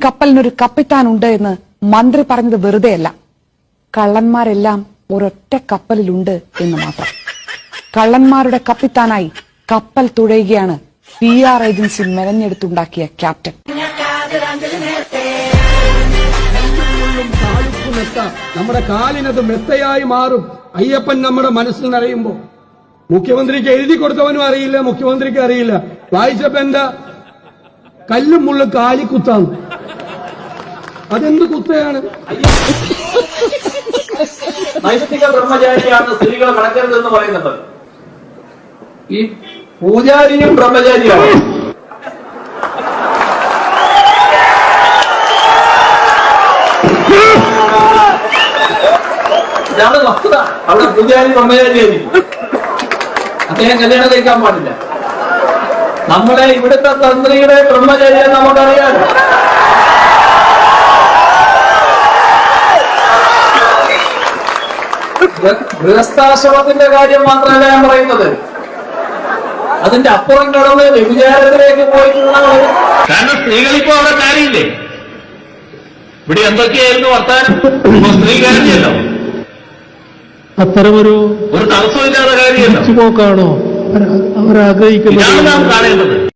കപ്പലിനൊരു കപ്പിത്താനുണ്ട് എന്ന് മന്ത്രി പറഞ്ഞത് വെറുതെയല്ല. കള്ളന്മാരെല്ലാം ഒരൊറ്റ കപ്പലിലുണ്ട് എന്ന് മാത്രം. കള്ളന്മാരുടെ കപ്പിത്താനായി കപ്പൽ തുഴയുകയാണ് PR ഏജൻസി മെനഞ്ഞെടുത്തുണ്ടാക്കിയ ക്യാപ്റ്റൻ. നമ്മുടെ കാലിനത് മെത്തയായി മാറും. അയ്യപ്പൻ നമ്മുടെ മനസ്സിൽ നിറയുമ്പോ മുഖ്യമന്ത്രിക്ക് എഴുതി കൊടുത്തവനും അറിയില്ല, മുഖ്യമന്ത്രിക്ക് അറിയില്ല. വായിച്ചപ്പോ എന്താ കല്ലും മുള്ളും കാലിക്കുത്താണ്. അതെന്ത് കുത്തയാണ്? നൈതിക ബ്രഹ്മചാരിയാണ് സ്ത്രീകൾ കണക്കരുതെന്ന് പറയുന്നത്. ഈ പൂജാരിയും ബ്രഹ്മചാരിയാണ്. ഇതാണ് വസ്തുത. അവിടെ പൂജാരി ബ്രഹ്മചാരിയായിരിക്കും. അദ്ദേഹം കല്യാണം കഴിക്കാൻ പാടില്ല. നമ്മുടെ ഇവിടുത്തെ തന്ത്രിയുടെ ബ്രഹ്മചാരിയെ നമുക്കറിയാം. ഗൃഹസ്ഥാശ്രമത്തിന്റെ കാര്യം മാത്രമല്ല ഞാൻ പറയുന്നത്, അതിന്റെ അപ്പുറം കടന്ന് വ്യഭിചാരത്തിലേക്ക് പോയിട്ടുള്ള കാരണം സ്ത്രീകളിപ്പോ അവിടെ കാര്യമില്ലേ? ഇവിടെ എന്തൊക്കെയായിരുന്നു വർത്താനം? സ്ത്രീ കാര്യമല്ലോ, അത്തരമൊരു ഒരു തടസ്സമില്ലാത്ത കാര്യമല്ലോ. പോക്കാണോ അവർ ആഗ്രഹിക്കുന്നത്? നാം കാണേണ്ടത്.